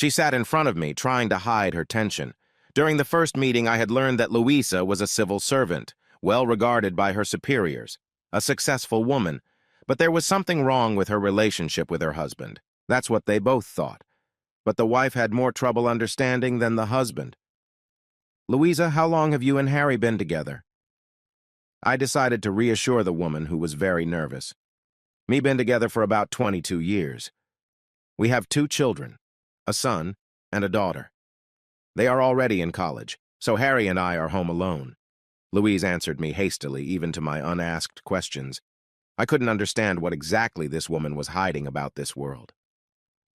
She sat in front of me, trying to hide her tension. During the first meeting, I had learned that Louisa was a civil servant, well regarded by her superiors, a successful woman, but there was something wrong with her relationship with her husband. That's what they both thought. But the wife had more trouble understanding than the husband. "Louisa, how long have you and Harry been together?" I decided to reassure the woman, who was very nervous. "Me been together for about 22 years. We have 2 children, a son and a daughter. They are already in college, so Harry and I are home alone." Louise answered me hastily, even to my unasked questions. I couldn't understand what exactly this woman was hiding about this world.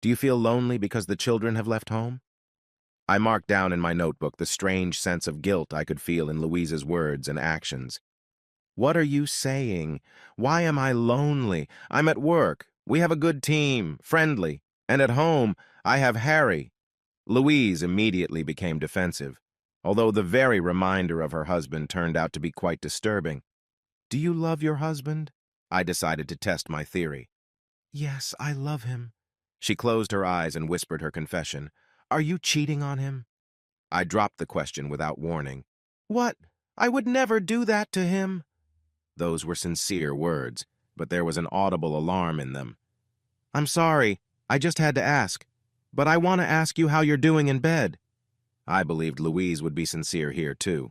"Do you feel lonely because the children have left home?" I marked down in my notebook the strange sense of guilt I could feel in Louise's words and actions. "What are you saying? Why am I lonely? I'm at work. We have a good team, friendly. And at home, I have Harry." Louise immediately became defensive, although the very reminder of her husband turned out to be quite disturbing. "Do you love your husband?" I decided to test my theory. "Yes, I love him." She closed her eyes and whispered her confession. "Are you cheating on him?" I dropped the question without warning. "What? I would never do that to him." Those were sincere words, but there was an audible alarm in them. "I'm sorry, I just had to ask. But I want to ask you how you're doing in bed." I believed Louise would be sincere here, too.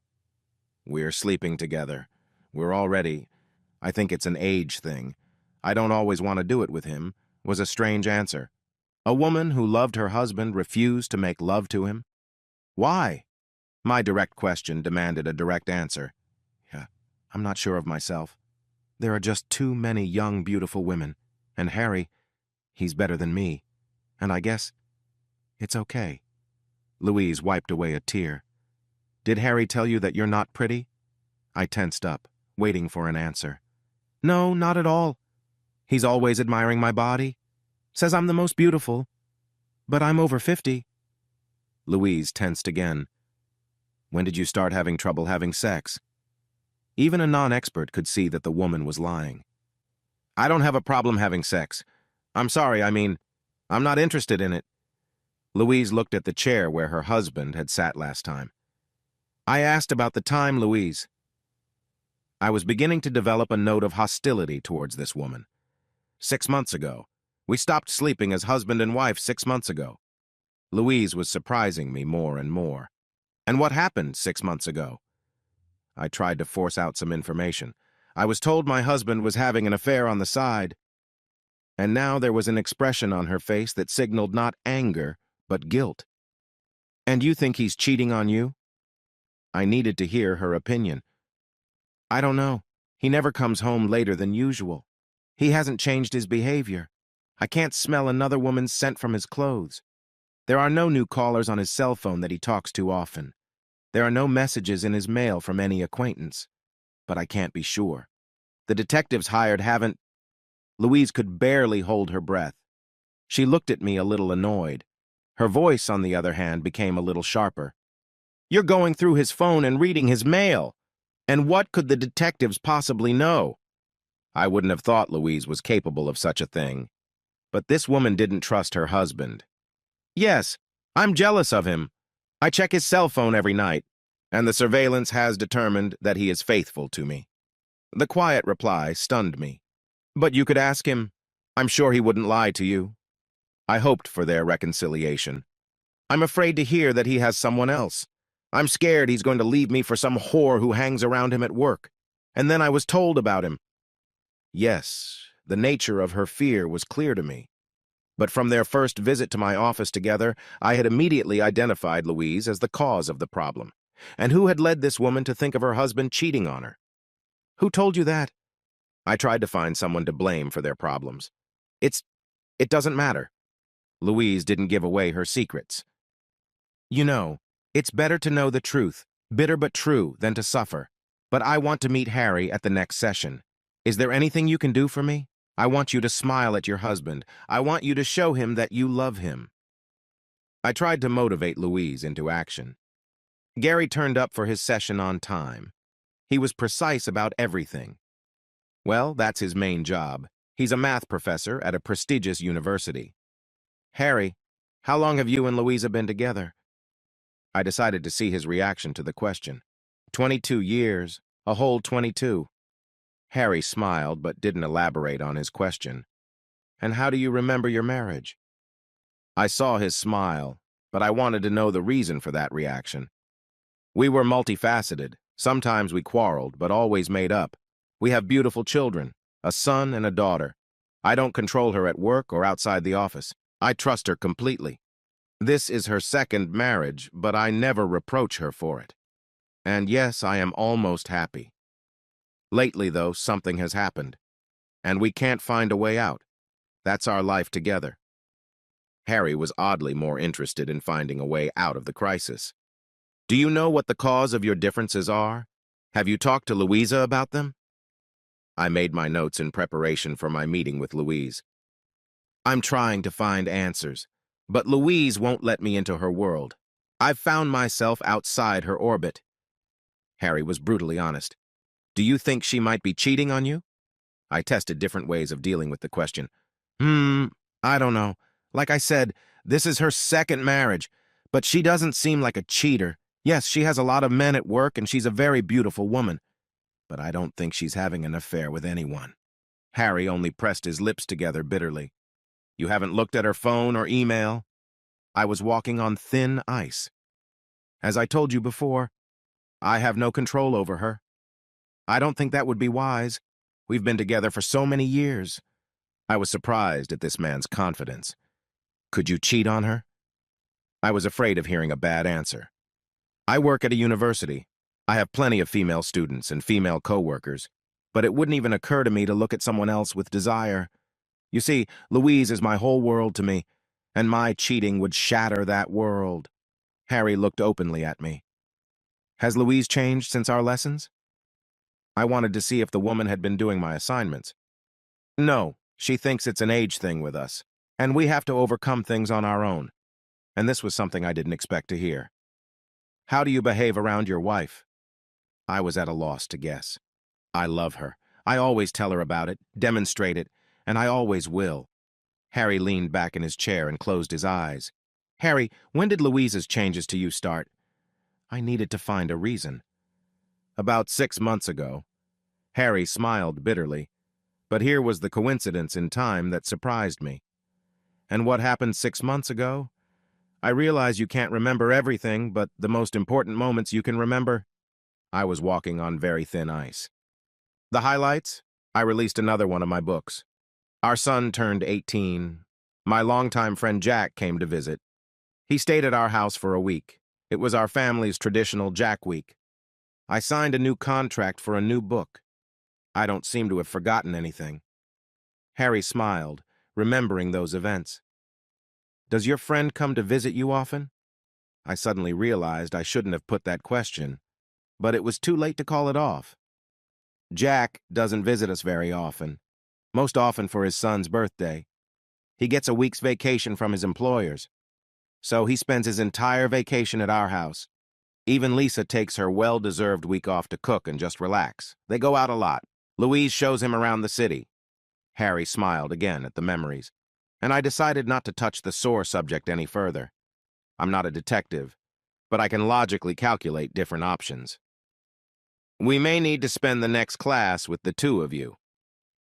"We're sleeping together. I think it's an age thing. I don't always want to do it with him," was a strange answer. A woman who loved her husband refused to make love to him? Why? My direct question demanded a direct answer. "Yeah, I'm not sure of myself. There are just too many young, beautiful women. And Harry, he's better than me. And I guess it's okay." Louise wiped away a tear. "Did Harry tell you that you're not pretty?" I tensed up, waiting for an answer. "No, not at all. He's always admiring my body. Says I'm the most beautiful. But I'm over 50. Louise tensed again. "When did you start having trouble having sex?" Even a non-expert could see that the woman was lying. "I don't have a problem having sex. I'm sorry, I'm not interested in it." Louise looked at the chair where her husband had sat last time. "I asked about the time, Louise." I was beginning to develop a note of hostility towards this woman. 6 months ago. We stopped sleeping as husband and wife 6 months ago. Louise was surprising me more and more. "And what happened 6 months ago?" I tried to force out some information. "I was told my husband was having an affair on the side." And now there was an expression on her face that signaled not anger, but guilt. "And you think he's cheating on you?" I needed to hear her opinion. "I don't know. He never comes home later than usual. He hasn't changed his behavior. I can't smell another woman's scent from his clothes. There are no new callers on his cell phone that he talks to often. There are no messages in his mail from any acquaintance. But I can't be sure. The detectives hired haven't—" Louise could barely hold her breath. She looked at me a little annoyed. Her voice, on the other hand, became a little sharper. "You're going through his phone and reading his mail. And what could the detectives possibly know?" I wouldn't have thought Louise was capable of such a thing. But this woman didn't trust her husband. "Yes, I'm jealous of him. I check his cell phone every night, and the surveillance has determined that he is faithful to me." The quiet reply stunned me. "But you could ask him. I'm sure he wouldn't lie to you." I hoped for their reconciliation. "I'm afraid to hear that he has someone else. I'm scared he's going to leave me for some whore who hangs around him at work. And then I was told about him." Yes, the nature of her fear was clear to me. But from their first visit to my office together, I had immediately identified Louise as the cause of the problem. And who had led this woman to think of her husband cheating on her? "Who told you that?" I tried to find someone to blame for their problems. It doesn't matter." Louise didn't give away her secrets. "You know, it's better to know the truth, bitter but true, than to suffer. But I want to meet Harry at the next session. Is there anything you can do for me? I want you to smile at your husband. I want you to show him that you love him." I tried to motivate Louise into action. Gary turned up for his session on time. He was precise about everything. Well, that's his main job. He's a math professor at a prestigious university. "Harry, How long have you and Louisa been together? I decided to see his reaction to the question. 22 years, a whole 22. Harry smiled but didn't elaborate on his question. And how do you remember your marriage? I saw his smile, but I wanted to know the reason for that reaction. We were multifaceted. Sometimes we quarreled, but always made up. We have beautiful children, a son and a daughter. I don't control her at work or outside the office. I trust her completely. This is her second marriage, but I never reproach her for it. And yes, I am almost happy. Lately, though, something has happened, and we can't find a way out. That's our life together. Harry was oddly more interested in finding a way out of the crisis. Do you know what the cause of your differences are? Have you talked to Louisa about them? I made my notes in preparation for my meeting with Louise. I'm trying to find answers, but Louise won't let me into her world. I've found myself outside her orbit. Harry was brutally honest. Do you think she might be cheating on you? I tested different ways of dealing with the question. I don't know. Like I said, this is her second marriage, but she doesn't seem like a cheater. Yes, she has a lot of men at work and she's a very beautiful woman, but I don't think she's having an affair with anyone. Harry only pressed his lips together bitterly. You haven't looked at her phone or email? I was walking on thin ice. As I told you before, I have no control over her. I don't think that would be wise. We've been together for so many years. I was surprised at this man's confidence. Could you cheat on her? I was afraid of hearing a bad answer. I work at a university. I have plenty of female students and female co-workers, but it wouldn't even occur to me to look at someone else with desire. You see, Louise is my whole world to me, and my cheating would shatter that world. Harry looked openly at me. Has Louise changed since our lessons? I wanted to see if the woman had been doing my assignments. No, she thinks it's an age thing with us, and we have to overcome things on our own. And this was something I didn't expect to hear. How do you behave around your wife? I was at a loss to guess. I love her. I always tell her about it, demonstrate it, and I always will. Harry leaned back in his chair and closed his eyes. Harry, when did Louisa's changes to you start? I needed to find a reason. About 6 months ago. Harry smiled bitterly, but here was the coincidence in time that surprised me. And what happened 6 months ago? I realize you can't remember everything, but the most important moments you can remember. I was walking on very thin ice. The highlights? I released another one of my books. Our son turned 18. My longtime friend Jack came to visit. He stayed at our house for a week. It was our family's traditional Jack Week. I signed a new contract for a new book. I don't seem to have forgotten anything. Harry smiled, remembering those events. Does your friend come to visit you often? I suddenly realized I shouldn't have put that question, but it was too late to call it off. Jack doesn't visit us very often, most often for his son's birthday. He gets a week's vacation from his employers, so he spends his entire vacation at our house. Even Lisa takes her well-deserved week off to cook and just relax. They go out a lot. Louise shows him around the city. Harry smiled again at the memories, and I decided not to touch the sore subject any further. I'm not a detective, but I can logically calculate different options. We may need to spend the next class with the two of you.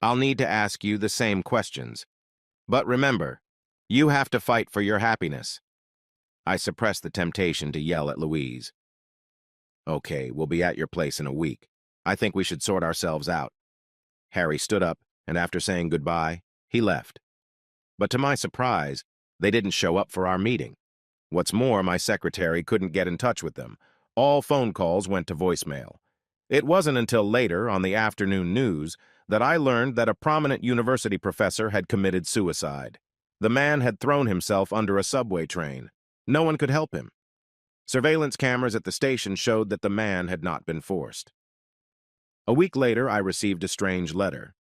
I'll need to ask you the same questions. But remember, you have to fight for your happiness. I suppressed the temptation to yell at Louise. Okay, we'll be at your place in a week. I think we should sort ourselves out. Harry stood up, and after saying goodbye, he left. But to my surprise, they didn't show up for our meeting. What's more, my secretary couldn't get in touch with them. All phone calls went to voicemail. It wasn't until later, on the afternoon news, that I learned that a prominent university professor had committed suicide. The man had thrown himself under a subway train. No one could help him. Surveillance cameras at the station showed that the man had not been forced. A week later, I received a strange letter.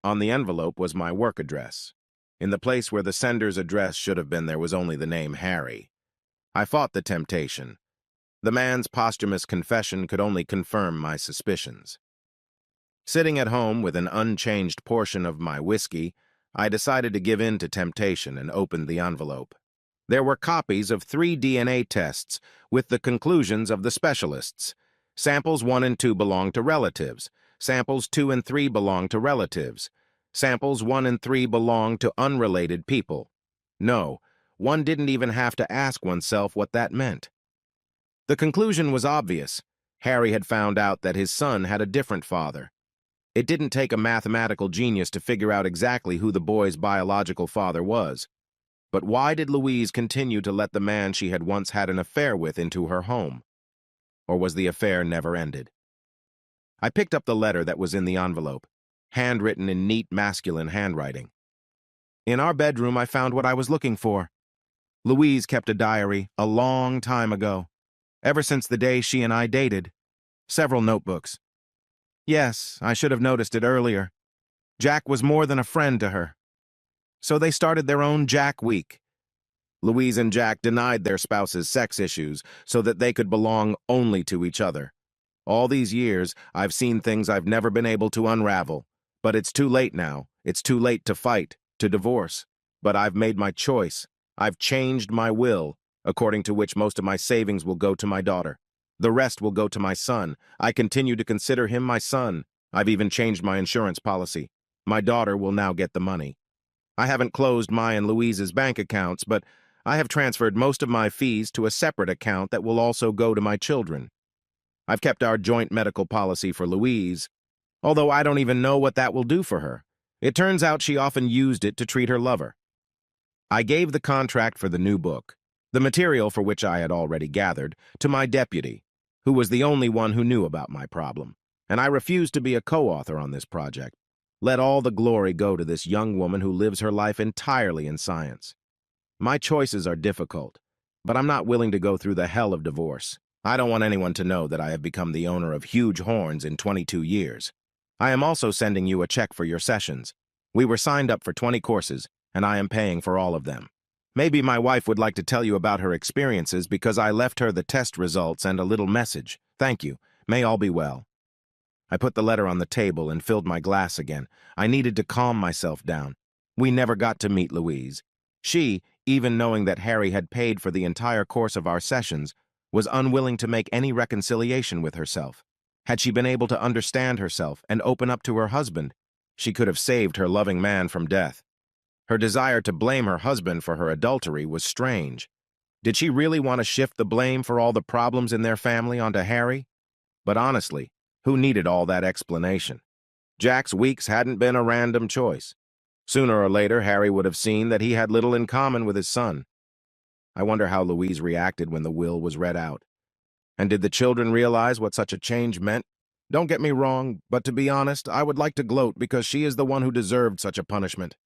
On the envelope was my work address. In the place where the sender's address should have been, there was only the name Harry. I fought the temptation. The man's posthumous confession could only confirm my suspicions. Sitting at home with an unchanged portion of my whiskey, I decided to give in to temptation and opened the envelope. There were copies of 3 DNA tests with the conclusions of the specialists. Samples 1 and 2 belonged to relatives. Samples 2 and 3 belonged to relatives. Samples 1 and 3 belonged to unrelated people. No, one didn't even have to ask oneself what that meant. The conclusion was obvious. Harry had found out that his son had a different father. It didn't take a mathematical genius to figure out exactly who the boy's biological father was. But why did Louise continue to let the man she had once had an affair with into her home? Or was the affair never ended? I picked up the letter that was in the envelope, handwritten in neat masculine handwriting. In our bedroom, I found what I was looking for. Louise kept a diary a long time ago, ever since the day she and I dated. Several notebooks. Yes, I should have noticed it earlier. Jack was more than a friend to her. So they started their own Jack Week. Louise and Jack denied their spouses' sex issues so that they could belong only to each other. All these years, I've seen things I've never been able to unravel. But it's too late now. It's too late to fight, to divorce. But I've made my choice. I've changed my will, according to which most of my savings will go to my daughter. The rest will go to my son. I continue to consider him my son. I've even changed my insurance policy. My daughter will now get the money. I haven't closed my and Louise's bank accounts, but I have transferred most of my fees to a separate account that will also go to my children. I've kept our joint medical policy for Louise, although I don't even know what that will do for her. It turns out she often used it to treat her lover. I gave the contract for the new book, the material for which I had already gathered, to my deputy, who was the only one who knew about my problem, and I refused to be a co-author on this project. Let all the glory go to this young woman who lives her life entirely in science. My choices are difficult, but I'm not willing to go through the hell of divorce. I don't want anyone to know that I have become the owner of huge horns in 22 years. I am also sending you a check for your sessions. We were signed up for 20 courses, and I am paying for all of them. Maybe my wife would like to tell you about her experiences because I left her the test results and a little message. Thank you. May all be well. I put the letter on the table and filled my glass again. I needed to calm myself down. We never got to meet Louise. She, even knowing that Harry had paid for the entire course of our sessions, was unwilling to make any reconciliation with herself. Had she been able to understand herself and open up to her husband, she could have saved her loving man from death. Her desire to blame her husband for her adultery was strange. Did she really want to shift the blame for all the problems in their family onto Harry? But honestly, who needed all that explanation? Jack's weeks hadn't been a random choice. Sooner or later, Harry would have seen that he had little in common with his son. I wonder how Louise reacted when the will was read out. And did the children realize what such a change meant? Don't get me wrong, but to be honest, I would like to gloat because she is the one who deserved such a punishment.